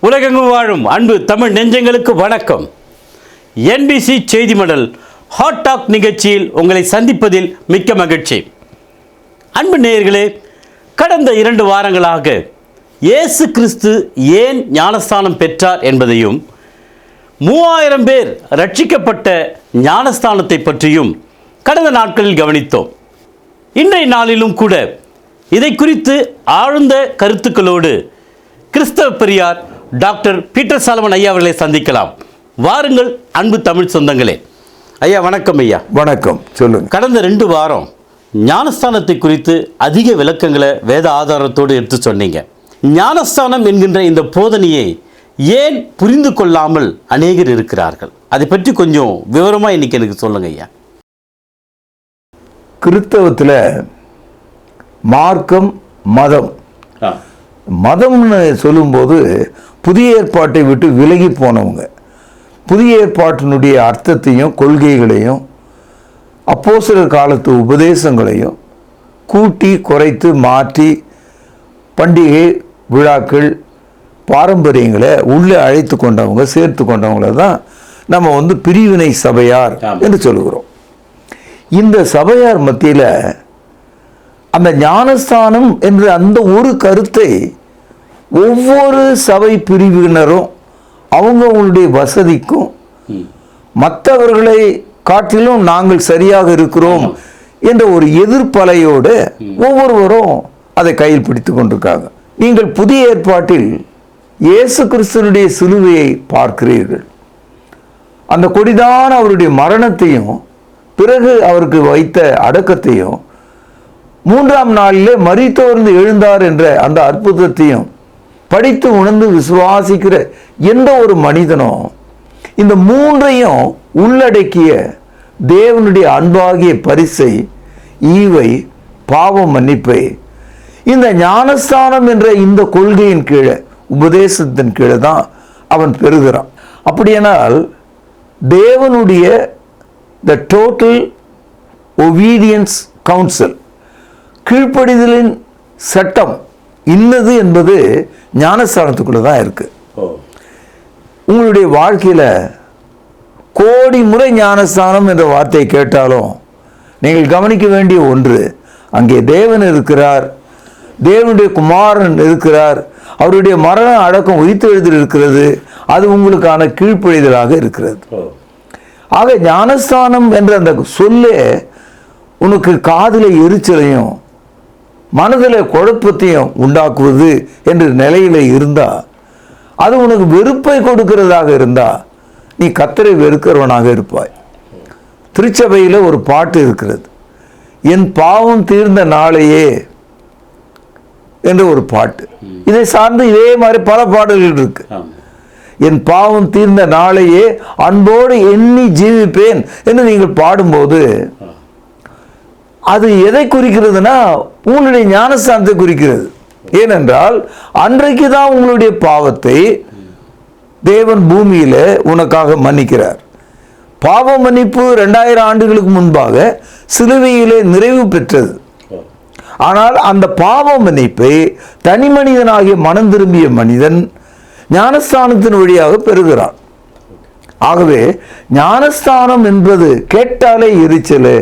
உலகெங்கும் வாழும் அன்பு தமிழ் நெஞ்சங்களுக்கு வணக்கம். NBC செய்தி மடல் ஹாட் டாக் நிகழ்ச்சியில் உங்களை சந்திப்பதில் மிக்க மகிழ்ச்சி. அன்பு நேயர்களே, கடந்த 2 வாரங்களாக இயேசு கிறிஸ்து ஏன் ஞானஸ்தானம் பெற்றார் என்பதையும் 3000 பேர் ரட்சிக்கப்பட்ட ஞானஸ்தானத்தை பற்றியும் கடந்த நாட்களில் கவனித்தோம். இன்றைய நாளிலும் கூட இதை குறித்து ஆழ்ந்த கருத்துக்களோடு கிறிஸ்தவ பெரியார் டாக்டர் பீட்டர் சாலமன் ஐயா அவர்களை சந்திக்கலாம். வாருங்கள் அன்பு தமிழ் சொந்தங்களே. ஐயா வணக்கம். ஐயா வணக்கம். சொல்லுங்க. கடந்த 2 வாரம் ஞானஸ்தானத்தை குறித்து அதிக விளக்கங்களை வேத ஆதாரத்தோடு எடுத்து சொன்னீங்க. ஞானஸ்தானம் என்கின்ற இந்த போதனையை ஏன் புரிந்து கொள்ளாமல் அநேகர் இருக்கிறார்கள்? அதை பற்றி கொஞ்சம் விவரமாக இன்னைக்கு எனக்கு சொல்லுங்க ஐயா. கிறிஸ்தவத்தில் மார்க்கம், மதம்னு சொல்லும்போது புதிய ஏற்பாட்டை விட்டு விலகி போனவங்க, புதிய ஏற்பாட்டினுடைய அர்த்தத்தையும் கொள்கைகளையும் அப்போஸ்தலர் காலத்து உபதேசங்களையும் கூட்டி குறைத்து மாற்றி பண்டிகை விழாக்கள் பாரம்பரியங்களை உள்ளே அழைத்து கொண்டவங்க, சேர்த்து கொண்டவங்கள தான் நம்ம பிரிவினை சபையார் என்று சொல்லுகிறோம். இந்த சபையார் மத்தியில் அந்த ஞானஸ்தானம் என்ற அந்த ஒரு கருத்தை ஒவ்வொரு சபை பிரிவினரும் அவங்களுடைய வசதிக்கும் மற்றவர்களை காட்டிலும் நாங்கள் சரியாக இருக்கிறோம் என்ற ஒரு எதிர்ப்பலையோடு ஒவ்வொருவரும் அதை கையில் பிடித்து கொண்டிருக்காங்க. நீங்கள் புதிய ஏற்பாட்டில் இயேசு கிறிஸ்துவினுடைய சிலுவையை பார்க்கிறீர்கள். அந்த கொடிதான அவருடைய மரணத்தையும் பிறகு அவருக்கு வைத்த அடக்கத்தையும் 3ஆம் நாளிலே மரித்தோர்ந்து எழுந்தார் என்ற அந்த அற்புதத்தையும் படித்து உணர்ந்து விசுவாசிக்கிற எந்த ஒரு மனிதனும் இந்த 3ஐயும் உள்ளடக்கிய தேவனுடைய அன்பாகிய பரிசை, ஈவை, பாவ மன்னிப்பை இந்த ஞானஸ்தானம் என்ற இந்த கொள்கையின் கீழே, உபதேசத்தின் கீழே தான் அவன் பெறுகிறான். அப்படியானால் தேவனுடைய த டோட்டல் ஒபீடியன்ஸ் கவுன்சில், கீழ்ப்படிதலின் சட்டம் இன்னது என்பது ஞானஸ்தானத்துக்குள்ள தான் இருக்கு. உங்களுடைய வாழ்க்கையில் கோடி முறை ஞானஸ்தானம் என்ற வார்த்தையை கேட்டாலும் நீங்கள் கவனிக்க வேண்டிய ஒன்று, அங்கே தேவன் இருக்கிறார், தேவனுடைய குமாரன் இருக்கிறார், அவருடைய மரண அடக்கம் உயிர்த்தெழுதல் இருக்கிறது. அது உங்களுக்கான கீழ்ப்படிதலாக இருக்கிறது. ஆக ஞானஸ்தானம் என்ற அந்த சொல்லே உனக்கு காதில் எரிச்சலையும் மனதில் குழப்பத்தையும் உண்டாக்குவது என்ற நிலையில் இருந்தால், அது உனக்கு வெறுப்பை கொடுக்கிறதாக இருந்தால் நீ கர்த்தரை வெறுக்கிறவனாக இருப்பாய். திருச்சபையில் ஒரு பாட்டு இருக்கிறது, என் பாவம் தீர்ந்த நாளையே என்ற ஒரு பாட்டு. இதை சார்ந்து இதே மாதிரி பல பாடல்கள் இருக்கு. என் பாவம் தீர்ந்த நாளையே அன்போடு எண்ணி ஜீவிப்பேன் என்று நீங்கள் பாடும்போது அது எதை குறிக்கிறதுனா உங்களுடைய ஞானஸ்தானத்தை குறிக்கிறது. ஏனென்றால் அன்றைக்கு தான் உங்களுடைய பாவத்தை தேவன் பூமியில உனக்காக மன்னிக்கிறார். பாவ மன்னிப்பு 2000 ஆண்டுகளுக்கு முன்பாக சிலுவையிலே நிறைவு பெற்றது. ஆனால் அந்த பாவ மன்னிப்பை தனி மனிதனாகிய மனம் திரும்பிய மனிதன் ஞானஸ்தானத்தின் வழியாக பெறுகிறான். ஆகவே ஞானஸ்தானம் என்பது கேட்டாலே எரிச்சல்,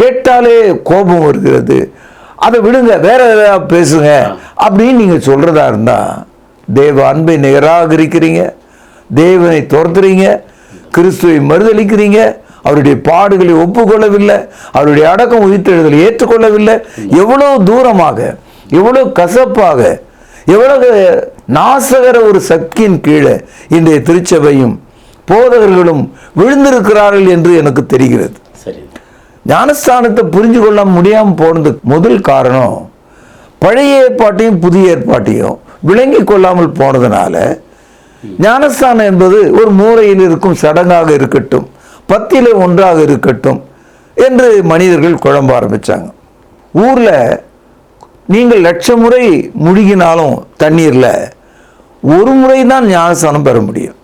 கேட்டாலே கோபம் வருகிறது, அதை விடுங்க, வேற ஏதாவது பேசுங்க அப்படின்னு நீங்க சொல்றதா இருந்தா தேவ அன்பை நிராகரிக்கிறீங்க, தேவனை துரத்துறீங்க, கிறிஸ்துவை மறுதளிக்கிறீங்க, அவருடைய பாடுகளை ஒப்புக்கொள்ளவில்லை, அவருடைய அடக்கம் உயிர்த்தெழுதலை ஏற்றுக்கொள்ளவில்லை. எவ்வளவு தூரமாக, எவ்வளவு கசப்பாக, எவ்வளவு நாசகர ஒரு சக்தியின் கீழே இன்றைய திருச்சபையும் போதகர்களும் விழுந்திருக்கிறார்கள் என்று எனக்கு தெரிகிறது. ஞானஸ்தானத்தை புரிஞ்சு கொள்ள முடியாமல் போனதுக்கு முதல் காரணம், பழைய ஏற்பாட்டையும் புதிய ஏற்பாட்டையும் விளங்கி கொள்ளாமல் போனதுனால ஞானஸ்தானம் என்பது ஒரு மூலையில் இருக்கும் சடங்காக இருக்கட்டும், 10ல் ஒன்றாக இருக்கட்டும் என்று மனிதர்கள் குழம்ப ஆரம்பிச்சாங்க. ஊர்ல நீங்கள் 1,00,000 முறை முழுகினாலும் தண்ணீர்ல ஒரு முறை தான் ஞானஸ்தானம் பெற முடியும்.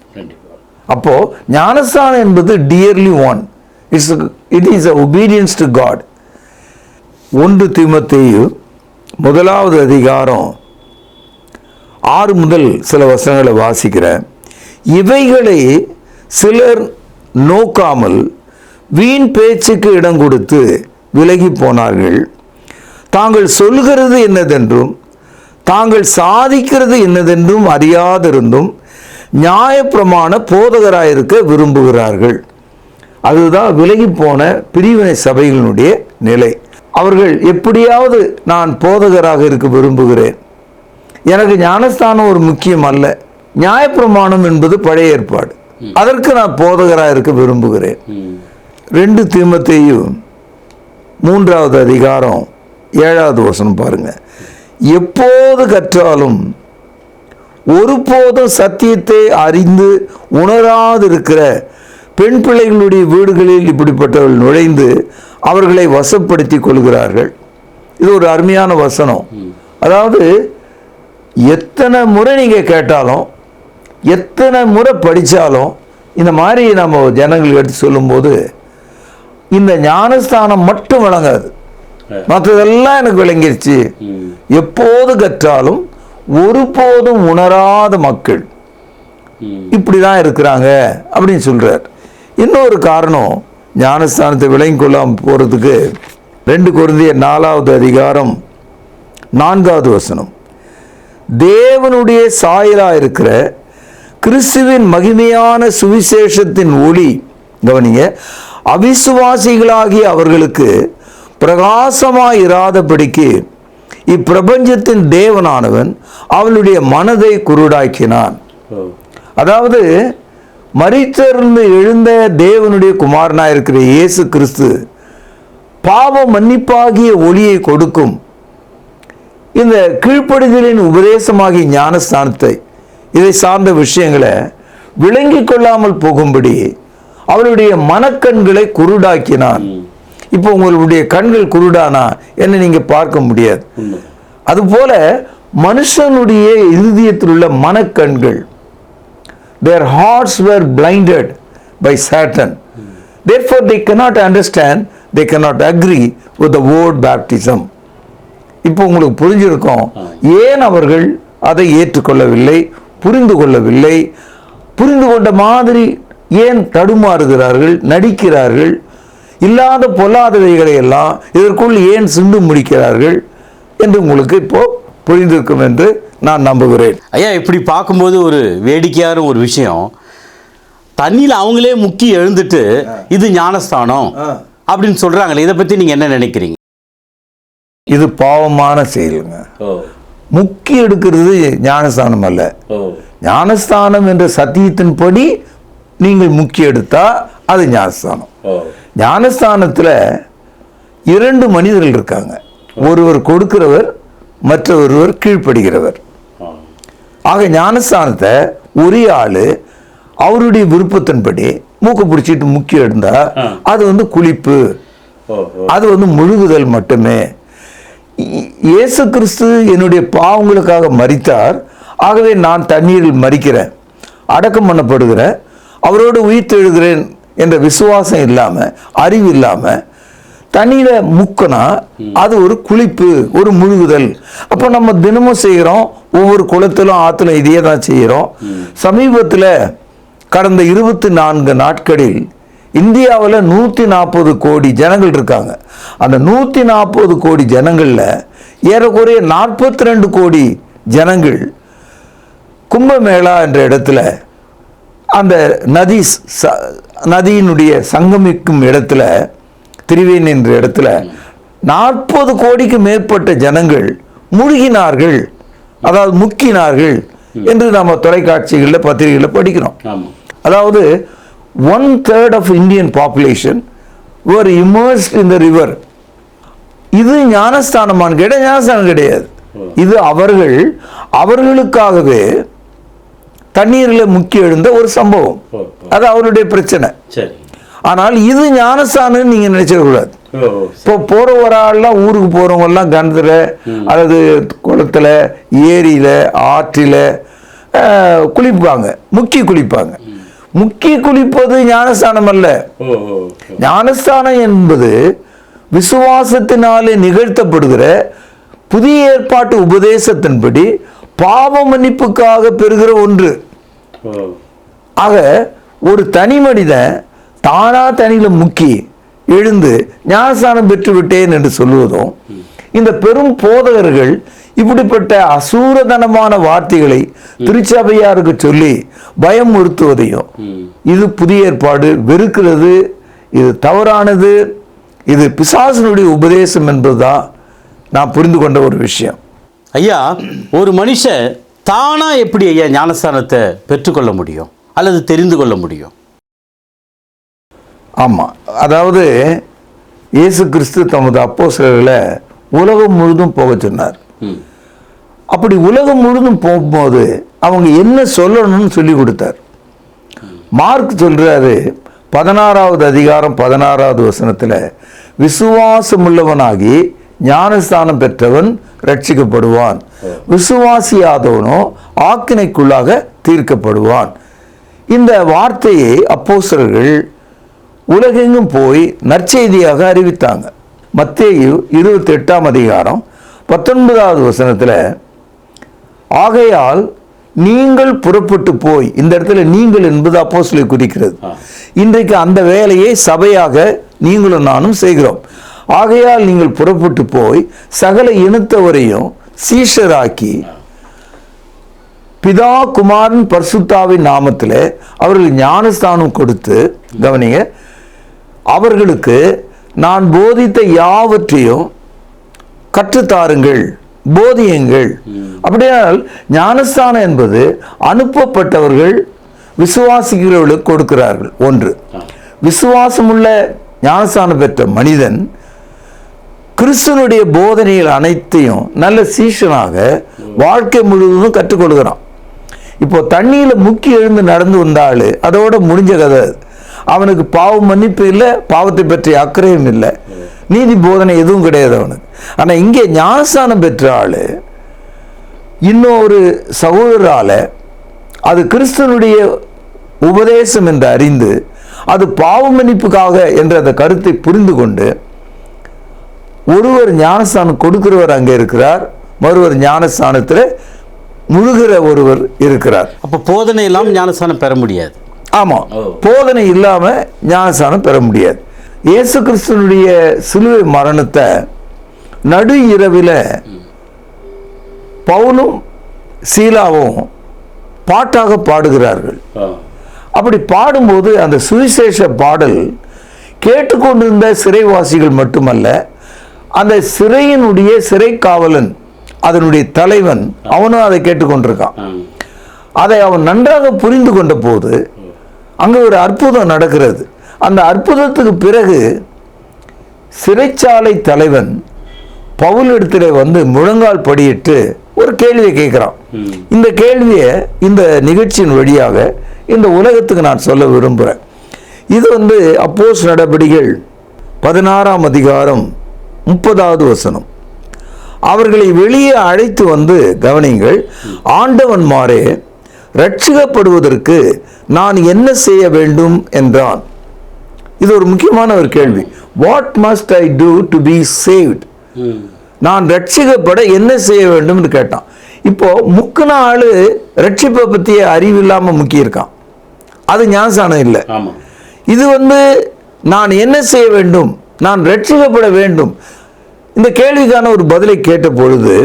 அப்போ ஞானஸ்தானம் என்பது dearly one, it is a obedience to God. 1 தீமோத்தேயு 1வது அதிகாரம் 6 முதல் சில வசனங்களை வாசிக்கிறேன். இவைகளை சிலர் நோக்காமல் வீண் பேச்சுக்கு இடம் கொடுத்து விலகி போனார்கள். தாங்கள் சொல்கிறது என்னதென்றும் தாங்கள் சாதிக்கிறது என்னதென்றும் அறியாதிருந்தும் நியாயப்பிரமாண போதகராயிருக்க விரும்புகிறார்கள். அதுதான் விலகி போன பிரிவினை சபைகளினுடைய நிலை. அவர்கள் எப்படியாவது நான் போதகராக இருக்க விரும்புகிறேன், எனக்கு ஞானஸ்தானம் ஒரு முக்கியம் அல்ல, நியாயப்பிரமாணம் என்பது பழைய ஏற்பாடு, அதற்கு நான் போதகராக இருக்க விரும்புகிறேன். 2 தீமோத்தேயு 3வது அதிகாரம் 7வது வசனம் பாருங்க. எப்போது கற்றாலும் ஒருபோதும் சத்தியத்தை அறிந்து உணராதிருக்கிற பெண் பிள்ளைகளுடைய வீடுகளில் இப்படிப்பட்டவர்கள் நுழைந்து அவர்களை வசப்படுத்தி கொள்கிறார்கள். இது ஒரு அருமையான வசனம். அதாவது எத்தனை முறை நீங்கள் கேட்டாலும் எத்தனை முறை படித்தாலும் இந்த மாதிரி நம்ம ஜனங்களுக்கு எடுத்து சொல்லும்போது இந்த ஞானஸ்தானம் மட்டும் விளங்காது, மற்றதெல்லாம் எனக்கு விளங்கிருச்சு. எப்போது கற்றாலும் ஒருபோதும் உணராத மக்கள் இப்படிதான் இருக்கிறாங்க அப்படின்னு சொல்றார். இன்னொரு காரணம் ஞானஸ்தானத்தை விளங்கி கொள்ளாமல் போறதுக்கு 2 கொரிந்தியர் 4வது அதிகாரம் 4வது வசனம். தேவனுடைய சாயலாக இருக்கிற கிறிஸ்துவின் மகிமையான சுவிசேஷத்தின் ஒளி, கவனிங்க, அவிசுவாசிகளாகிய அவர்களுக்கு பிரகாசமாயிராதபடிக்கு இப்பிரபஞ்சத்தின் தேவனானவன் அவளுடைய மனதை குருடாக்கினான். அதாவது மரித்திருந்து எழுந்த தேவனுடைய குமாரனாக இருக்கிற இயேசு கிறிஸ்து பாவ மன்னிப்பாகிய ஒளியை கொடுக்கும் இந்த கீழ்ப்படிதலின் உபதேசமாகிய ஞானஸ்தானத்தை, இதை சார்ந்த விஷயங்களை விளங்கி கொள்ளாமல் போகும்படி அவருடைய மனக்கண்களை குருடாக்கினான். இப்போ உங்களுடைய கண்கள் குருடானா என்ன நீங்க பார்க்க முடியாது. அதுபோல மனுஷனுடைய இருதயத்தில் உள்ள மனக்கண்கள், their hearts were blinded by Satan. Therefore they cannot understand, they cannot agree with the word baptism. இப்போ உங்களுக்கு புரிஞ்சிருக்கும் ஏன் அவர்கள் அதை ஏற்றுக்கொள்ளவில்லை, புரிந்து கொள்ளவில்லை, புரிந்து கொண்ட மாதிரி ஏன் தடுமாறுகிறார்கள், நடிக்கிறார்கள், இல்லாத பொல்லாதவைகளை எல்லாம் இதற்குள் ஏன் சிந்து முடிக்கிறார்கள் என்று உங்களுக்கு இப்போ புரிந்திருக்கும் என்று நான் நம்புகிறேன். ஐயா, இப்படி பார்க்கும்போது ஒரு வேடிக்கையான ஒரு விஷயம், தண்ணியில் அவங்களே முக்கி எழுந்துட்டு இது ஞானஸ்தானம் அப்படின்னு சொல்றாங்களே, இதை பத்தி நீங்க என்ன நினைக்கிறீங்க? இது பாவமான செயலுங்க. முக்கி எடுக்கிறது ஞானஸ்தானம் அல்ல. ஞானஸ்தானம் என்ற சத்தியத்தின்படி நீங்கள் முக்கி எடுத்தா அது ஞானஸ்தானம். ஞானஸ்தானத்துல 2 மனிதர்கள் இருக்காங்க, ஒருவர் கொடுக்கிறவர், மற்றொருவர் கீழ்ப்படுகிறவர். ஆக ஞானஸ்தானத்தை ஒரே ஆளு அவருடைய விருப்பத்தின்படி மூக்க பிடிச்சிட்டு முக்கி எடுத்தா அது குளிப்பு, அது முழுகுதல் மட்டுமே. இயேசு கிறிஸ்து என்னுடைய பாவங்களுக்காக மரித்தார், ஆகவே நான் தண்ணீரில் மரிக்கிறேன், அடக்கம் பண்ணப்படுகிறேன், அவரோடு உயிர்த்தெழுகிறேன் என்ற விசுவாசம் இல்லாம, அறிவு இல்லாம தண்ணீர முக்கனா அது ஒரு குளிப்பு, ஒரு முழுகுதல். அப்போ நம்ம தினமும் செய்கிறோம், ஒவ்வொரு குளத்திலும் ஆத்துல இதையே தான் செய்கிறோம். சமீபத்தில் கடந்த 24 நாட்களில் இந்தியாவில் 140 கோடி ஜனங்கள் இருக்காங்க. அந்த 140 கோடி ஜனங்கள்ல ஏறக்குறைய 42 கோடி ஜனங்கள் கும்பமேளா என்ற இடத்துல, அந்த நதியினுடைய சங்கமிக்கும் இடத்துல, திரிவேணி என்ற இடத்துல 40 கோடிக்கு மேற்பட்ட ஜனங்கள் முழுகினார்கள், அதாவது முக்கினார்கள் என்று நம்ம தொலைக்காட்சிகளில் பத்திரிகைகளில் படிக்கிறோம். அதாவது 1/3 of Indian population were immersed in the river. இது ஞானஸ்தானமான ஞானஸ்தானம் கிடையாது. இது அவர்களுக்காகவே தண்ணீரில் முக்கி எழுந்த ஒரு சம்பவம், அது அவருடைய பிரச்சனை. ஆனால் இது ஞானஸ்தானம் நீங்க நினைச்சிடக்கூடாது. இப்போ போற ஒரு ஆள்லாம், ஊருக்கு போறவங்க எல்லாம் கிணத்துல அல்லது குளத்துல, ஏரியில, ஆற்றில குளிப்பாங்க, முக்கி குளிப்பாங்க. முக்கி குளிப்பது ஞானஸ்தானம் அல்ல. ஞானஸ்தானம் என்பது விசுவாசத்தினாலே நிகழ்த்தப்படுகிற புதிய ஏற்பாட்டு உபதேசத்தின்படி பாவ மன்னிப்புக்காக பெறுகிற ஒன்று. ஆக ஒரு தனி மனிதன் தானா தனியில முக்கி எழுந்து ஞானஸ்நானம் பெற்று விட்டேன் என்று சொல்லுவதும், இந்த பெரும் போதகர்கள் இப்படிப்பட்ட அசூரதனமான வார்த்தைகளை திருச்சபையாருக்கு சொல்லி பயமுறுத்துவதையும், இது புதிய ஏற்பாடு வெறுக்கிறது, இது தவறானது, இது பிசாசனுடைய உபதேசம் என்பதுதான் நான் புரிந்து கொண்ட ஒரு விஷயம். ஐயா, ஒரு மனுஷன் தானா எப்படி ஐயா ஞானஸ்தானத்தை பெற்றுக்கொள்ள முடியும் அல்லது தெரிந்து கொள்ள முடியும்? ஆமாம், அதாவது இயேசு கிறிஸ்து தமது அப்போஸ்தலர்களை உலகம் முழுதும் போக சொன்னார். அப்படி உலகம் முழுதும் போகும்போது அவங்க என்ன சொல்லணும்னு சொல்லி கொடுத்தார். மார்க் சொல்றாரு 16வது அதிகாரம் 16வது வசனத்தில், விசுவாசமுள்ளவனாகி ஞானஸ்தானம் பெற்றவன் ரட்சிக்கப்படுவான், விசுவாசியாதவனோ ஆக்கினைக்குள்ளாக தீர்க்கப்படுவான். இந்த வார்த்தையை அப்போஸ்தலர்கள் உலகெங்கும் போய் நற்செய்தியாக அறிவித்தாங்க. மத்தேயு 28ஆம் அதிகாரம் 19வது வசனத்தில், ஆகையால் நீங்கள் புறப்பட்டு போய், இந்த இடத்துல நீங்கள் என்பது அப்போஸ்தலரை குறிக்கிறது. இன்றைக்கு அந்த வேலையை சபையாக நீங்களும் நானும் செய்கிறோம். ஆகையால் நீங்கள் புறப்பட்டு போய் சகல இனத்தவரையும் சீஷராக்கி பிதா குமாரன் பரிசுத்தாவின் நாமத்தில் அவர்கள் ஞானஸ்தானம் கொடுத்து, கவனிங்க, அவர்களுக்கு நான் போதித்த யாவற்றையும் கற்றுத்தாருங்கள், போதியுங்கள். அப்படியானால் ஞானஸ்தானம் என்பது அனுப்பப்பட்டவர்கள் விசுவாசிக்கிறவர்களுக்கு கொடுக்கிறார்கள். ஒன்று, விசுவாசமுள்ள ஞானஸ்தானம் பெற்ற மனிதன் கிறிஸ்துவனுடைய போதனைகள் அனைத்தையும் நல்ல சீஷனாக வாழ்க்கை முழுவதும் கற்றுக்கொள்கிறான். இப்போ தண்ணியில முக்கி எழுந்து நடந்து வந்தாள், அதோட முடிஞ்ச கதை. அவனுக்கு பாவ மன்னிப்பு இல்லை, பாவத்தை பற்றிய அக்கறையும் இல்லை, நீதி போதனை எதுவும் கிடையாது அவனுக்கு. ஆனால் இங்கே ஞானஸ்தானம் பெற்ற ஆள் இன்னொரு சகோதரால அது கிறிஸ்துவனுடைய உபதேசம் என்று அறிந்து அது பாவ மன்னிப்புக்காக என்ற அந்த கருத்தை புரிந்து கொண்டு, ஒருவர் ஞானஸ்தானம் கொடுக்கிறவர் அங்கே இருக்கிறார், மறுவர் ஞானஸ்தானத்தில் முழுகிற ஒருவர் இருக்கிறார். அப்போ போதனை இல்லாமல் ஞானஸ்தானம் பெற முடியாது. ஆமாம், போதனை இல்லாமல் ஞானஸ்தானம் பெற முடியாது. இயேசு கிறிஸ்துவனுடைய சிலுவை மரணத்தை நடு இரவில் பவுலும் சீலாவும் பாட்டாக பாடுகிறார்கள். அப்படி பாடும்போது அந்த சுவிசேஷ பாடல் கேட்டுக்கொண்டிருந்த சிறைவாசிகள் மட்டுமல்ல, அந்த சிறையினுடைய சிறை காவலன், அதனுடைய தலைவன், அவனும் அதை கேட்டுக்கொண்டிருக்கான். அதை அவன் நன்றாக புரிந்து கொண்ட போது அங்கே ஒரு அற்புதம் நடக்கிறது. அந்த அற்புதத்துக்கு பிறகு சிறைச்சாலை தலைவன் பவுல் இடத்துல வந்து முழங்கால் படியிட்டு ஒரு கேள்வியை கேட்கிறான். இந்த கேள்வியை இந்த நிகழ்ச்சியின் வழியாக இந்த உலகத்துக்கு நான் சொல்ல விரும்புகிறேன். இது வந்து அப்போஸ்தலர் நடபடிகள் 16ஆம் அதிகாரம் 30வது வசனம். அவர்களை வெளியே அழைத்து வந்து, கவனிங்கள், ஆண்டவன்மாரே, ரட்சிக்கப்படுவதற்கு நான் என்ன செய்ய வேண்டும் என்றான். இது ஒரு முக்கியமான ஒரு கேள்வி. What must I do to be saved? நான் ரட்சிக்கப்பட என்ன செய்ய வேண்டும் என்று கேட்டான். இப்போ முக்கின ஆளு ரட்சிப்பை பற்றிய அறிவு இல்லாமல் முக்கியிருக்கான், அது ஞானஸ்தானம் இல்லை. இது வந்து நான் என்ன செய்ய வேண்டும், நான் ரட்சிக்கப்பட வேண்டும். இந்த கேள்விக்கான ஒரு பதிலை கேட்ட பொழுது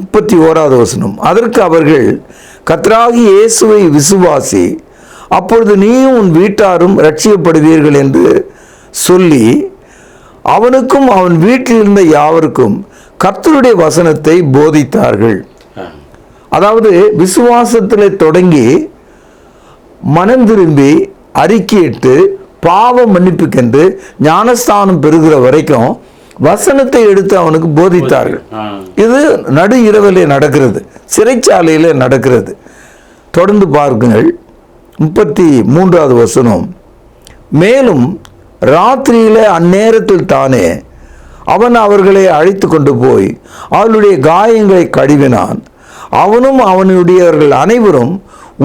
31வது வசனம், அதற்கு அவர்கள், கர்த்தராகிய இயேசுவை விசுவாசி, அப்பொழுது நீயும் உன் வீட்டாரும் ரட்சிக்கப்படுவீர்கள் என்று சொல்லி அவனுக்கும் அவன் வீட்டில் இருந்த யாவருக்கும் கர்த்தருடைய வசனத்தை போதித்தார்கள். அதாவது விசுவாசத்தில் தொடங்கி மனம் திரும்பி அறிக்கையிட்டு பாவ மன்னிப்புக்கென்று ஞானஸ்தானம் பெறுகிற வரைக்கும் வசனத்தை எடுத்து அவனுக்கு போதித்தார்கள். இது நடு இரவிலே நடக்கிறது, சிறைச்சாலையிலே நடக்கிறது. தொடர்ந்து பார்க்குங்கள் 33வது வசனம். மேலும் ராத்திரியில அந்நேரத்தில் தானே அவன் அவர்களை அழைத்து கொண்டு போய் அவளுடைய காயங்களை கழுவினான். அவனும் அவனுடையவர்கள் அனைவரும்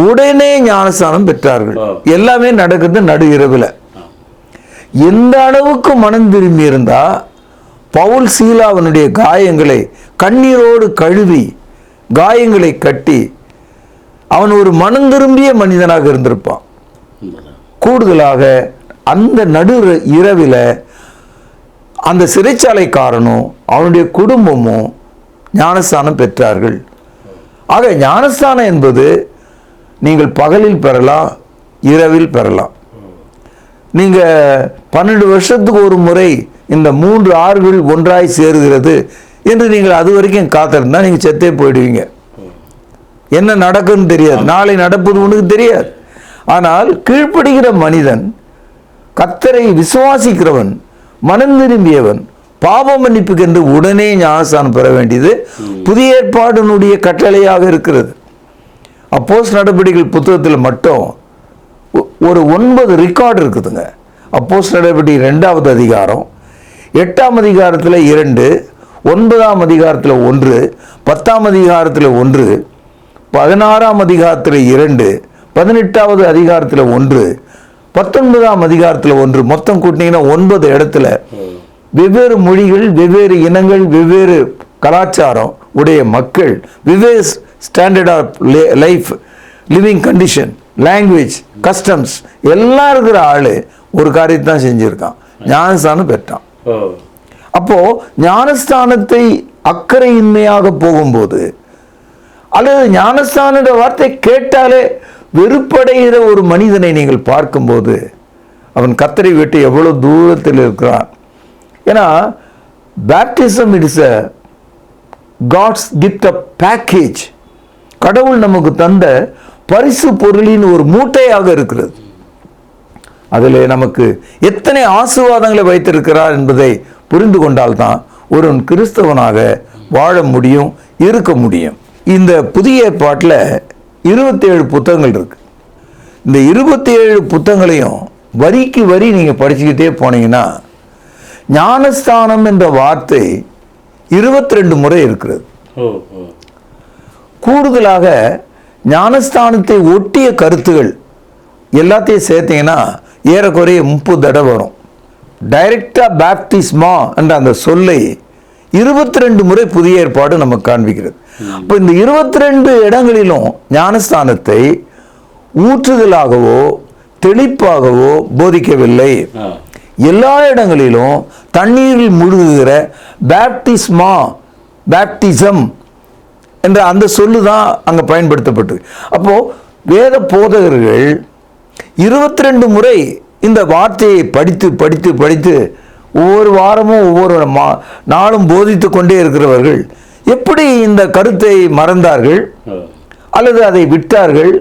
உடனே ஞானஸ்தானம் பெற்றார்கள். எல்லாமே நடக்குது நடு இரவில். எந்த அளவுக்கு மனம் திரும்பி இருந்தா பவுல் சீலாவனுடைய காயங்களை கண்ணீரோடு கழுவி காயங்களை கட்டி அவன் ஒரு மனம் திரும்பிய மனிதனாக இருந்திருப்பான். கூடுதலாக அந்த நடு இரவில் அந்த சிறைச்சாலைக்காரனும் அவனுடைய குடும்பமும் ஞானஸ்தானம் பெற்றார்கள். ஆக ஞானஸ்தானம் என்பது நீங்கள் பகலில் பெறலாம், இரவில் பெறலாம். நீங்கள் 12 வருஷத்துக்கு ஒரு முறை இந்த 3 ஆறுகள் ஒன்றாய் சேருகிறது என்று நீங்கள் அது வரைக்கும் காத்திருந்தா நீங்கள் செத்தே போயிடுவீங்க. என்ன நடக்குன்னு தெரியாது, நாளை நடப்பது உனக்கு தெரியாது. ஆனால் கீழ்ப்படுகிற மனிதன், கர்த்தரை விசுவாசிக்கிறவன், மனம் திரும்பியவன், பாவ மன்னிப்புக்கு என்று உடனே ஞானஸ்தானம் பெற வேண்டியது புதிய ஏற்பாடினுடைய கட்டளையாக இருக்கிறது. அப்போஸ்தலர் நடபடிகள் புத்தகத்தில் மட்டும் ஒரு 9 ரெக்கார்டு இருக்குதுங்க. அப்போஸ்தலர் நடபடிகள் 2ஆம் அதிகாரம், 8ஆம் அதிகாரத்தில் 2, 9ஆம் அதிகாரத்தில் 1, 10ஆம் அதிகாரத்தில் 1, 16ஆம் அதிகாரத்தில் 2, 18ஆவது அதிகாரத்தில் 1, 19ஆம் அதிகாரத்தில் 1, மொத்தம் கூட்டினீங்கன்னா 9 இடத்துல வெவ்வேறு மொழிகள், வெவ்வேறு இனங்கள், வெவ்வேறு கலாச்சாரம் உடைய மக்கள், வெவ்வேறு standard of life, living condition, language, customs எல்லாம் இருக்கிற ஆளு ஒரு காரியத்தை தான் செஞ்சிருக்கான், ஞானஸ்தானம் பெற்றான். அப்போ ஞானஸ்தானத்தை அக்கறையின்மையாக போகும்போது, அல்லது ஞானஸ்தான வார்த்தை கேட்டாலே வெறுப்படைகிற ஒரு மனிதனை நீங்கள் பார்க்கும்போது அவன் கர்த்தரை விட்டு எவ்வளவு தூரத்தில் இருக்கிறான். ஏன்னா baptism it's a God's gift of package. கடவுள் நமக்கு தந்த பரிசு பொருளின் ஒரு மூட்டையாக இருக்கிறது. அதில் நமக்கு எத்தனை ஆசீர்வாதங்களை வைத்திருக்கிறார் என்பதை புரிந்து கொண்டால்தான் ஒருவன் கிறிஸ்தவனாக வாழ முடியும், இருக்க முடியும். இந்த புதிய ஏற்பாட்டில் 27 புத்தகங்கள் இருக்கு. இந்த 27 புத்தகங்களையும் வரிக்கு வரி நீங்கள் படிச்சுக்கிட்டே போனீங்கன்னா ஞானஸ்தானம் என்ற வார்த்தை 22 முறை இருக்கிறது. கூடுதலாக ஞானஸ்தானத்தை ஒட்டிய கருத்துகள் எல்லாத்தையும் சேர்த்தீங்கன்னா ஏறக்குறைய 30 தடவை வரும். டைரக்டா பேப்டிஸ்மா என்ற அந்த சொல்லை 22 முறை புதிய ஏற்பாடு நமக்கு காண்பிக்கிறது. இப்போ இந்த 22 இடங்களிலும் ஞானஸ்தானத்தை ஊற்றுதலாகவோ தெளிப்பாகவோ போதிக்கவில்லை. எல்லா இடங்களிலும் தண்ணீரில் முழுகுகிற பேப்டிஸ்மா, பேப்டிசம் என்ற அந்த சொல்லு தான் அங்கே பயன்படுத்தப்பட்டது. அப்போ வேத போதகர்கள் 22 முறை இந்த வார்த்தையை படித்து படித்து படித்து ஒவ்வொரு வாரமும் ஒவ்வொரு நாளும் போதித்து கொண்டே இருக்கிறவர்கள் எப்படி இந்த கருத்தை மறந்தார்கள், அல்லது அதை விட்டார்கள்,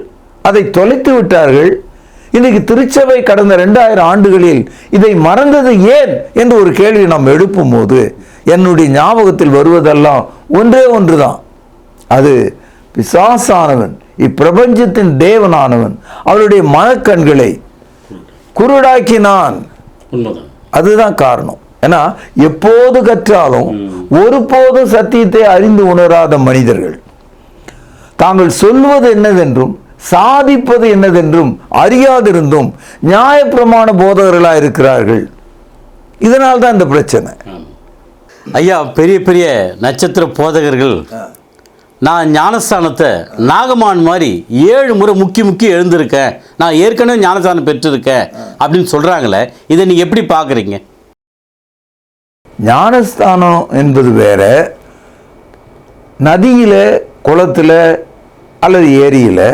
அதை தொலைத்து விட்டார்கள்? இன்னைக்கு திருச்சபை கடந்த 2000 ஆண்டுகளில் இதை மறந்தது ஏன் என்று ஒரு கேள்வி நாம் எழுப்பும் போது என்னுடைய ஞாபகத்தில் வருவதெல்லாம் ஒன்றே ஒன்றுதான். அது பிசாசானவன், இப்பிரபஞ்சத்தின் தேவனானவன் அவருடைய மனக்கண்களை குருடாக்கினான். அதுதான் காரணம். ஏன்னா எப்போது கற்றாலும் ஒருபோதும் சத்தியத்தை அறிந்து உணராத மனிதர்கள் தாங்கள் சொல்வது என்னதென்றும் சாதிப்பது என்னதென்றும் அறியாதிருந்தும் நியாயப்பிரமாண போதகர்களாக இருக்கிறார்கள். இதனால் தான் இந்த பிரச்சனை. ஐயா, பெரிய பெரிய நட்சத்திர போதகர்கள் நான் ஞானஸ்தானத்தை நாகமான் மாதிரி 7 முறை முக்கி எழுந்திருக்கேன், நான் ஏற்கனவே ஞானஸ்தானம் பெற்றிருக்கேன் அப்படின்னு சொல்கிறாங்களே, இதை நீங்கள் எப்படி பார்க்குறீங்க? ஞானஸ்தானம் என்பது வேற, நதியில், குளத்தில் அல்லது ஏரியில்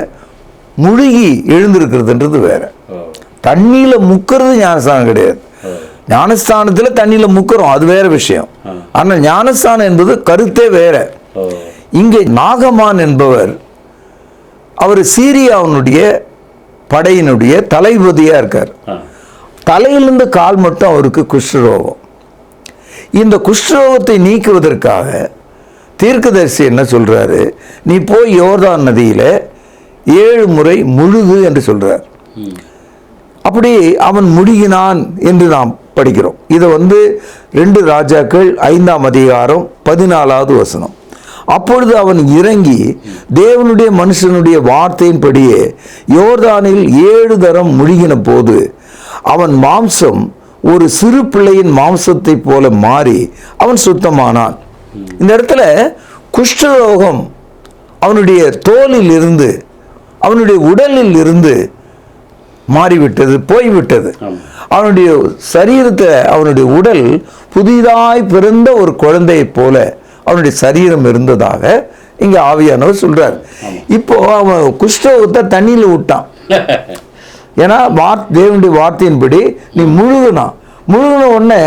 முழுகி எழுந்திருக்கிறதுன்றது வேற. தண்ணியில் முக்கிறது ஞானஸ்தானம் கிடையாது. ஞானஸ்தானத்தில் தண்ணியில் முக்கிறோம், அது வேற விஷயம். ஆனால் ஞானஸ்தானம் என்பது கருத்தே வேற. இங்கே நாகமான் என்பவர் அவர் சீரியாவினுடைய படையினுடைய தளபதியாக இருக்கார். தலையிலிருந்து கால் மட்டும் அவருக்கு குஷ்டரோகம். இந்த குஷ்டரோகத்தை நீக்குவதற்காக தீர்க்கதரிசி என்ன சொல்றாரு, நீ போய் யோர்தான் நதியில 7 முறை முழுகு என்று சொல்றார். அப்படி அவன் முழுகினான் என்று நாம் படிக்கிறோம். இதை 2 ராஜாக்கள் 5ஆம் அதிகாரம் 14வது வசனம். அப்பொழுது அவன் இறங்கி தேவனுடைய மனுஷனுடைய வார்த்தையின்படியே யோர்தானில் 7 தரம் முழுகின போது அவன் மாம்சம் ஒரு சிறு பிள்ளையின் மாம்சத்தை போல மாறி அவன் சுத்தமானான். இந்த இடத்துல குஷ்டரோகம் அவனுடைய தோலில் இருந்து அவனுடைய உடலில் இருந்து மாறிவிட்டது, போய்விட்டது. அவனுடைய சரீரத்தை, அவனுடைய உடல் புதிதாய் பிறந்த ஒரு குழந்தையை போல அவனுடைய சரீரம் இருந்ததாக இங்க ஆவியானவர் சொல்றார். இப்போ அவன் குஷ்டரோகத்தை தண்ணியில விட்டான். ஏன்னா தேவனுடைய வார்த்தையின்படி நீ முழுகின உடனே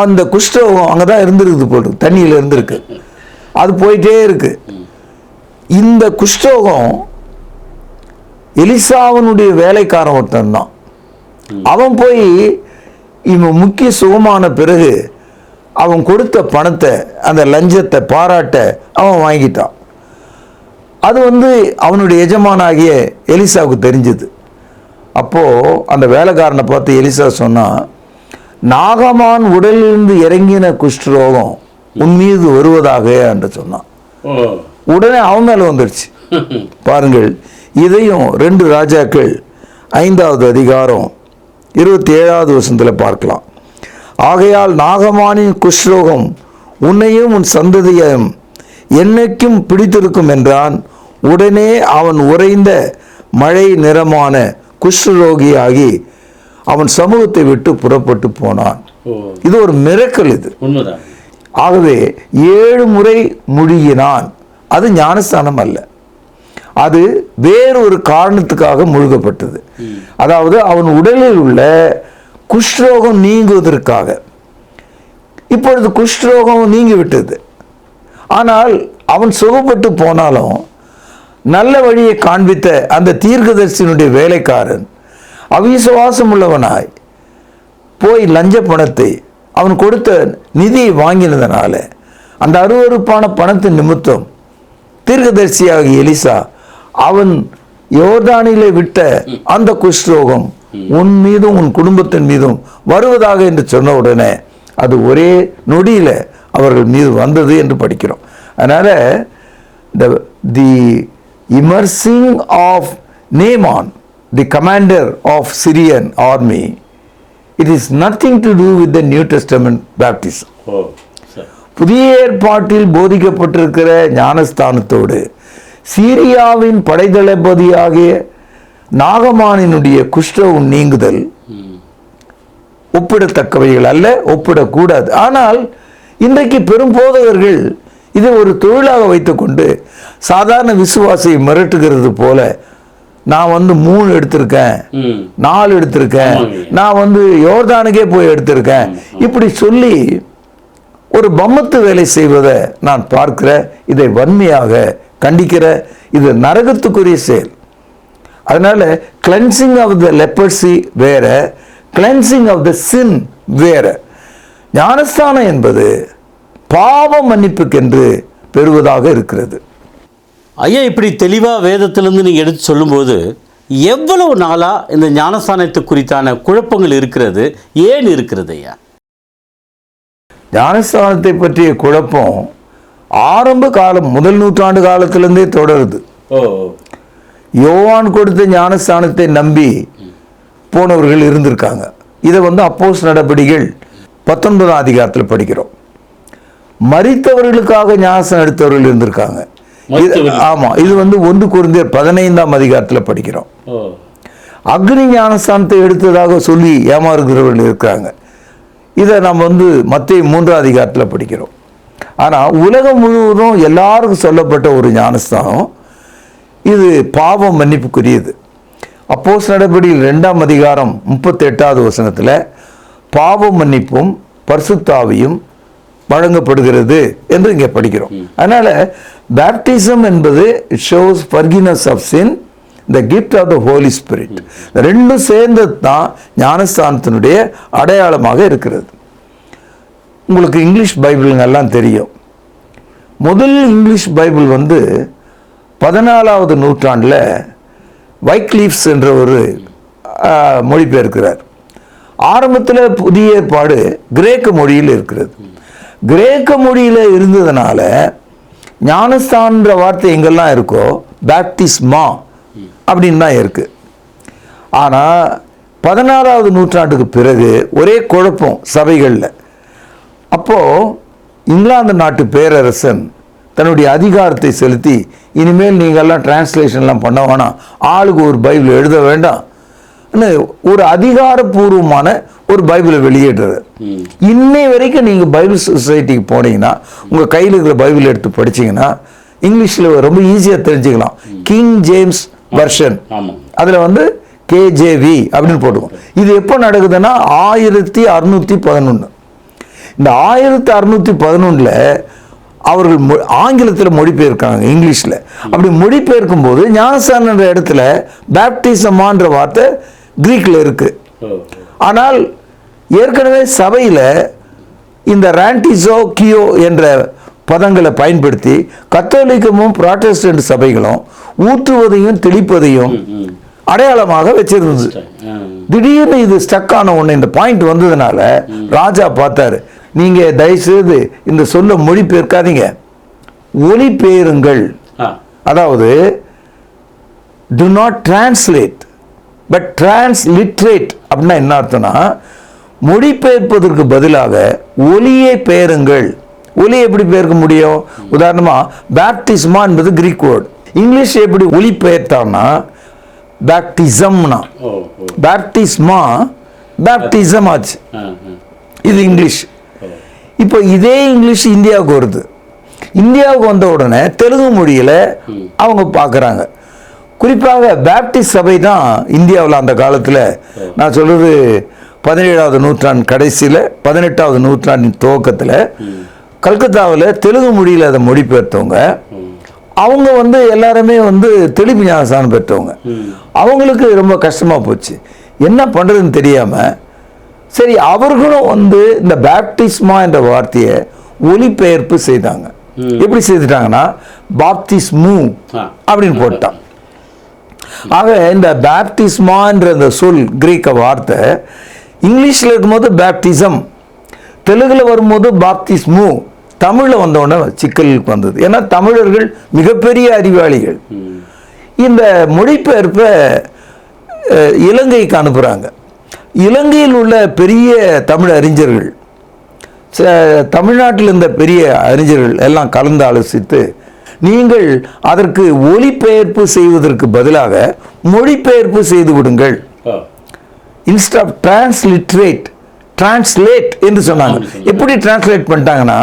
அந்த குஷ்டரோகம் அங்கதான் இருந்திருக்கு போட்டு, தண்ணியில இருந்திருக்கு, அது போயிட்டே இருக்கு. இந்த குஷ்டரோகம் எலிசாவனுடைய வேலைக்காரன் ஒருத்தன் தான். அவன் போய் இவன் முக்கிய சுகமான பிறகு அவன் கொடுத்த பணத்தை, அந்த லஞ்சத்தை, பாராட்ட அவன் வாங்கிட்டான். அது அவனுடைய எஜமானாகிய எலிசாவுக்கு தெரிஞ்சது. அப்போ அந்த வேலைக்காரனை பார்த்து எலிசா சொன்னா, நாகமான் உடலிலிருந்து இறங்கின குஷ்டரோகம் உன் மீது வருவதாக என்று சொன்னான். உடனே அவன் மேல வந்துடுச்சு. பாருங்கள், இதையும் 2 ராஜாக்கள் 5வது அதிகாரம் 27வது வசனத்தில் பார்க்கலாம். ஆகையால் நாகமானின் குஷ்ரோகம் உன்னையும் உன் சந்ததியையும் என்னைக்கும் பிடித்திருக்கும் என்றான். உடனே அவன் உறைந்த மழை நிறமான குஷ்ரோகியாகி அவன் சமூகத்தை விட்டு புறப்பட்டு போனான். இது ஒரு மிரக்கல். இது ஆகவே 7 முறை முழுகினான். அது ஞானஸ்தானம் அல்ல, அது வேறொரு காரணத்துக்காக முழுகப்பட்டது. அதாவது அவன் உடலில் உள்ள குஷ்ரோகம் நீங்குவதற்காக. இப்பொழுது குஷ்ரோகம் நீங்கிவிட்டது. ஆனால் அவன் சுகப்பட்டு போனாலும் நல்ல வழியை காண்பித்த அந்த தீர்க்கதரிசியினுடைய வேலைக்காரன் அவிசுவாசம் உள்ளவனாய் போய் லஞ்ச பணத்தை, அவன் கொடுத்த நிதியை வாங்கினதுனால அந்த அருவருப்பான பணத்தின் நிமித்தம் தீர்க்கதரிசியாக எலிசா அவன் யோர்தானிலே விட்ட அந்த குஷ்ரோகம் உன் மீதும் உன் குடும்பத்தின் மீதும் வருவதாக என்று சொன்ன உடனே அது ஒரே நொடியில அவர்கள் மீது வந்தது என்று படிக்கிறோம். அதனால தி immersing of Naaman, the commander of Syrian army, it is nothing to do with the New Testament baptism. புதிய ஏற்பாட்டில் போதிக்கப்பட்டிருக்கிற ஞானஸ்தானத்தோடு சீரியாவின் படைத்தளபதியாகிய நாகமானினுடைய குஷ்டரோகம் நீங்குதல் ஒப்பிடத்தக்கவைகள் அல்ல, ஒப்பிடக்கூடாது. ஆனால் இன்றைக்கு பெரும் போதகர்கள் இதை ஒரு தொழிலாக வைத்துக்கொண்டு சாதாரண விசுவாசியை மிரட்டுகிறது போல, நான் 3 எடுத்திருக்கேன், 4 எடுத்திருக்கேன், நான் யோர்தானுக்கே போய் எடுத்திருக்கேன், இப்படி சொல்லி ஒரு பம்மத்து வேலை செய்வதை நான் பார்க்கிற, இதை வன்மையாக கண்டிக்கிற, இது நரகத்துக்குரிய செயல். அதனால கிளென்சிங் ஆஃப் த லெப்பர்சி வேற, கிளென்சிங் ஆஃப் த சின் வேற. ஞானஸ்தானம் என்பது பாவ மன்னிப்புக்கென்று பெறுவதாக இருக்கிறது. ஐயா, இப்படி தெளிவாக வேதத்திலிருந்து நீங்கள் எடுத்து சொல்லும்போது எவ்வளவு நாளாக இந்த ஞானஸ்தானத்தை குறித்தான குழப்பங்கள் இருக்கிறது, ஏன் இருக்கிறது ஐயா? ஞானஸ்தானத்தை பற்றிய குழப்பம் ஆரம்ப காலம், முதல் நூற்றாண்டு காலத்திலிருந்தே தொடருது. யோவான் கொடுத்த ஞானஸ்தானத்தை நம்பி போனவர்கள் இருந்திருக்காங்க. இதை அப்போஸ்தலர் நடபடிகள் 19ஆம் அதிகாரத்தில் படிக்கிறோம். மரித்தவர்களுக்காக ஞானஸ்தானம் எடுத்தவர்கள் இருந்திருக்காங்க. ஆமா, இது 1 கொரிந்தியர் 15ஆம் அதிகாரத்தில் படிக்கிறோம். அக்னி ஞானஸ்தானத்தை எடுத்ததாக சொல்லி ஏமாறுகிறவர்கள் இருக்கிறாங்க. இதை நாம் மத்தேயு 3ஆம் அதிகாரத்தில் படிக்கிறோம். ஆனால் உலகம் முழுவதும் எல்லாருக்கும் சொல்லப்பட்ட ஒரு ஞானஸ்தானம் இது பாவம் மன்னிப்புக்குரியது. அப்போஸ்தலர் நடபடிகள் 2ஆம் அதிகாரம் 38வது வசனத்தில் பாவ மன்னிப்பும் பரிசுத்தாவியும் வழங்கப்படுகிறது என்று இங்கே படிக்கிறோம். அதனால பேப்டிசம் என்பது it shows forgiveness of sin, the gift of the Holy Spirit. ரெண்டும் சேர்ந்தது தான் ஞானஸ்தானத்தினுடைய அடையாளமாக இருக்கிறது. உங்களுக்கு இங்கிலீஷ் பைபிளுங்கெல்லாம் தெரியும். முதல் இங்கிலீஷ் பைபிள் 14வது நூற்றாண்டில் வைக்லீஃப்ஸ் என்ற ஒரு மொழிபெயர்க்கிறார். ஆரம்பத்தில் புதிய ஏற்பாடு கிரேக்க மொழியில் இருக்கிறது. கிரேக்க மொழியில் இருந்ததுனால ஞானஸ்தான்ற வார்த்தை எங்கெல்லாம் இருக்கோ பேப்டிஸ்மா அப்படின்னு தான் இருக்கு. ஆனால் 16வது நூற்றாண்டுக்கு பிறகு ஒரே குழப்பம் சபைகளில். அப்போது இங்கிலாந்து நாட்டு பேரரசன் தன்னுடைய அதிகாரத்தை செலுத்தி இனிமேல் நீங்கள்லாம் டிரான்ஸ்லேஷன்லாம் பண்ண வேணாம், ஆளுக்கு ஒரு பைபிள் எழுத வேண்டாம், ஒரு அதிகாரப்பூர்வமான ஒரு பைபிளை வெளியிடுறது. இன்னை வரைக்கும் நீங்கள் பைபிள் சொசைட்டிக்கு போனீங்கன்னா உங்கள் கையில் இருக்கிற பைபிள் எடுத்து படிச்சீங்கன்னா இங்கிலீஷில் ரொம்ப ஈஸியாக தெரிஞ்சுக்கலாம். கிங் ஜேம்ஸ் வெர்ஷன், அதில் வந்து KJV அப்படின்னு போட்டுக்கோம். இது எப்போ நடக்குதுன்னா 1611. இந்த 1611 அவர்கள் ஆங்கிலத்தில் மொழிபெயர்க்காங்க இங்கிலீஷில். அப்படி மொழிபெயர்க்கும் போது ஞானஸ்தானன்ற இடத்துல பேப்டிசமான்ற வார்த்தை கிரீக்கில் இருக்கு. ஆனால் ஏற்கனவே சபையில் இந்த ரான்டிசோ கியோ என்ற பதங்களை பயன்படுத்தி கத்தோலிக்கமும் புராட்டஸ்டன்ட் சபைகளும் ஊற்றுவதையும் தெளிப்பதையும் அடையாளமாக வச்சிருந்தது. திடீர்னு இது ஸ்டக் ஆன ஒன்று, இந்த பாயிண்ட் வந்ததுனால ராஜா பார்த்தாரு, நீங்க தயவுசெய்து இந்த சொல்ல மொழிபெயர்க்காதீங்க, ஒலிபெயருங்கள். அதாவது do not translate but transliterate அப்படின்னா என்ன அர்த்தம்னா, மொழிபெயர்ப்பதற்கு பதிலாக ஒலியை பெயருங்கள். ஒலி எப்படி பெயர்க்க முடியும்? உதாரணமா பேப்டிஸ்மா என்பது கிரீக் வேர்டு, இங்கிலீஷ் எப்படி ஒலி பெயர்த்தான்னா பேப்டிசம்னா, பேப்டிஸ்மா பேப்டிசம் ஆச்சு, இது இங்கிலீஷ். இப்போ இதே இங்கிலீஷ் இந்தியாவுக்கு வருது. இந்தியாவுக்கு வந்த உடனே தெலுங்கு மொழியில் அவங்க பார்க்குறாங்க. குறிப்பாக பேப்டிஸ்ட் சபை தான் இந்தியாவில் அந்த காலத்தில், நான் சொல்கிறது 17ஆவது நூற்றாண்டு கடைசியில் 18ஆவது நூற்றாண்டின் துவக்கத்தில் கல்கத்தாவில் தெலுங்கு மொழியில் அதை மொழிபெயர்த்தவங்க. அவங்க வந்து எல்லாருமே வந்து தெளிவு ஞானஸ்தானம் பெற்றவங்க. அவங்களுக்கு ரொம்ப கஷ்டமாக போச்சு, என்ன பண்ணுறதுன்னு தெரியாமல். சரி, அவர்களும் வந்து இந்த பேப்டிஸ்மா என்ற வார்த்தையை ஒலிபெயர்ப்பு செய்தாங்க. எப்படி செய்துட்டாங்கன்னா பாப்டிஸ்மு அப்படின்னு போட்டான். ஆக இந்த பேப்டிஸ்மான்ற அந்த சொல் கிரீக்க வார்த்தை இங்கிலீஷில் இருக்கும்போது பேப்டிசம், தெலுங்குல வரும்போது பாப்டிஸ்மு, தமிழில் வந்தோடனே சிக்கலுக்கு வந்தது. ஏன்னா தமிழர்கள் மிகப்பெரிய அறிவாளிகள். இந்த மொழிபெயர்ப்பை இலங்கைக்கு அனுப்புகிறாங்க. இலங்கையில் உள்ள பெரிய தமிழ் அறிஞர்கள், தமிழ்நாட்டில் இருந்த பெரிய அறிஞர்கள் எல்லாம் கலந்து ஆலோசித்து, நீங்கள் அதற்கு ஒலிபெயர்ப்பு செய்வதற்கு பதிலாக மொழிபெயர்ப்பு செய்து விடுங்கள், இன்ஸ்டெட் ஆஃப் டிரான்ஸ்லிட்ரேட், டிரான்ஸ்லேட் என்று சொன்னாங்க. எப்படி டிரான்ஸ்லேட் பண்ணிட்டாங்கன்னா,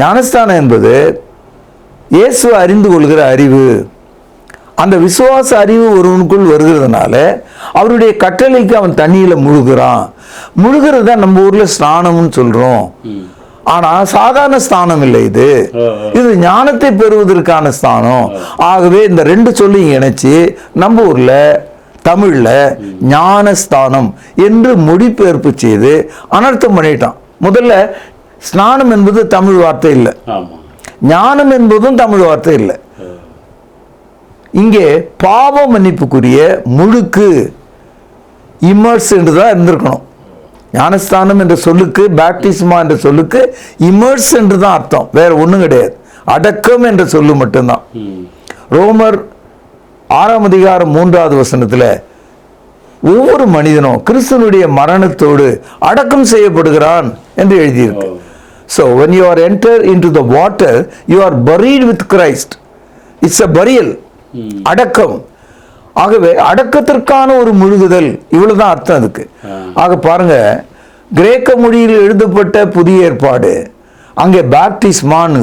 ஞானஸ்தானம் என்பது இயேசுவை அறிந்து கொள்கிற அறிவு, அந்த விசுவாச அறிவு ஒருவனுக்குள் வருகிறதுனால அவருடைய கட்டளைக்கு அவன் தண்ணியில் முழுகிறான். முழுகிறது தான் நம்ம ஊரில் ஸ்நானம்னு சொல்கிறோம். ஆனால் சாதாரண ஸ்தானம் இல்லை, இது ஞானத்தை பெறுவதற்கான ஸ்தானம். ஆகவே இந்த ரெண்டு சொல்லையும் இணைச்சி நம்ம ஊரில் தமிழில் ஞானஸ்தானம் என்று மொழிபெயர்ப்பு செய்து அனர்த்தம் பண்ணிட்டான். முதல்ல ஸ்நானம் என்பது தமிழ் வார்த்தை இல்லை, ஞானம் என்பதும் தமிழ் வார்த்தை இல்லை. இங்கே பாவ மன்னிப்புக்குரிய முழுக்கு இமர்ஸ் என்று தான் இருந்திருக்கணும். ஞானஸ்தானம் என்ற சொல்லுக்கு, பேப்டிஸ்மா என்ற சொல்லுக்கு இமர்ஸ் என்று தான் அர்த்தம், வேற ஒன்றும் கிடையாது. அடக்கம் என்ற சொல்லு மட்டும்தான். ரோமர் 6ஆம் அதிகாரம் 3வது வசனத்தில் ஒவ்வொரு மனிதனும் கிறிஸ்துவனுடைய மரணத்தோடு அடக்கம் செய்யப்படுகிறான் என்று எழுதியிருக்கு. So when you are enter into the water, you are buried with Christ. It's a burial. அடக்கம். ஆகவே அடக்கத்திற்கான ஒரு முழுகுதல், இவ்வளவுதான் அர்த்தம் அதுக்கு. ஆக பாருங்க, கிரேக்க மொழியில் எழுதப்பட்ட புதிய ஏற்பாடு அங்கே பேப்டிஸ்மான்னு,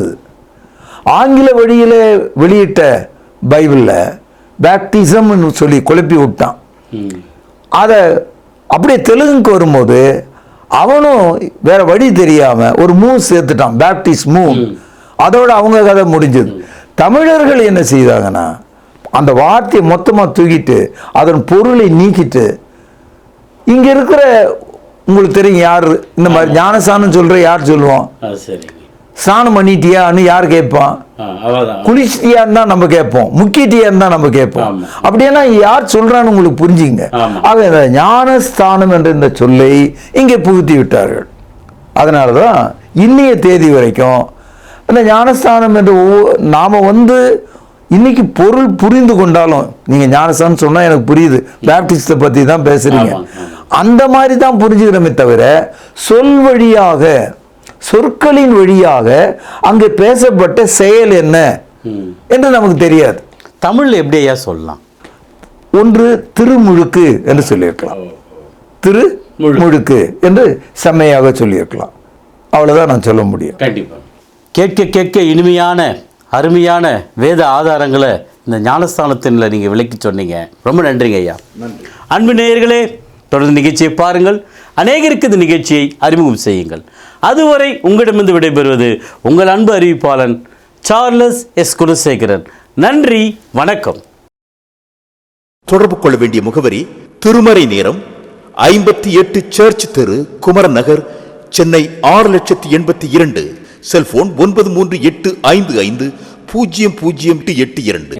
ஆங்கில வழியில் வெளியிட்ட பைபிளில் பேப்டிசம்னு சொல்லி குழப்பி விட்டான். அதை அப்படியே தெலுங்குக்கு வரும்போது அவனும் வேற வழி தெரியாம ஒரு மூ சேர்த்துட்டான், பேப்டிஸ்மு. அதோட அவங்க கதை முடிஞ்சது. தமிழர்கள் என்ன செய்தாங்கன்னா, அந்த வார்த்தையை மொத்தமாக தூக்கிட்டு அதன் பொருளை நீக்கிட்டு, இங்க இருக்கிற உங்களுக்கு தெரியும் யார் இந்த மாதிரி ஞானஸ்தானம் சொல்ற, யார் சொல்லுவோம், ஸ்நானம் பண்ணிட்டியான்னு யார் கேட்பான், குளிச்சிட்டியான்னு தான் நம்ம கேட்போம், முக்கிட்டியான்னு தான் நம்ம கேட்போம். அப்படின்னா யார் சொல்றான்னு உங்களுக்கு புரிஞ்சுங்க. ஆக இந்த ஞானஸ்தானம் என்ற இந்த சொல்லை இங்கே புகுத்தி விட்டார்கள். அதனாலதான் இன்னைய தேதி வரைக்கும் இந்த ஞானஸ்தானம் என்ற நாம இன்னைக்கு பொருள் புரிந்து கொண்டாலும், நீங்க ஞானஸ்தானம் சொன்னா எனக்கு புரியுது, பேப்டிஸ்ட பத்தி தான் பேசுறீங்க, அந்த மாதிரி தான் புரிஞ்சுக்கிறோமே தவிர சொல் வழியாக, சொற்களின் வழியாக அங்கே பேசப்பட்ட செயல் என்ன என்று நமக்கு தெரியாது. தமிழ்ல எப்படி ஐயா சொல்லலாம்? ஒன்று திருமுழுக்கு என்று சொல்லியிருக்கலாம், திருமுழுக்கு என்று செம்மையாக சொல்லியிருக்கலாம். அவ்வளவுதான் நான் சொல்ல முடியும். கண்டிப்பா. கேட்க கேட்க இனிமையான அருமையான வேத ஆதாரங்களை இந்த ஞானஸ்தானத்தின்ல நீங்க விளக்கி சொன்னீங்க. ரொம்ப நன்றிங்க ஐயா. அன்பு நேயர்களே, தொடர்ந்து நிகழ்ச்சியை பாருங்கள். அநேகருக்கு இந்த நிகழ்ச்சியை அறிமுகம் செய்யுங்கள். அதுவரை உங்களிடமிருந்து விடைபெறுவது உங்கள் அன்பு அறிவிப்பாளன் சார்லஸ் எஸ் குலசேகரன். நன்றி, வணக்கம். தொடர்பு கொள்ள வேண்டிய முகவரி: திருமறை நேரம், 58 சர்ச் தெரு, குமரன் நகர், சென்னை 6,82,000. செல்போன் 9385500882.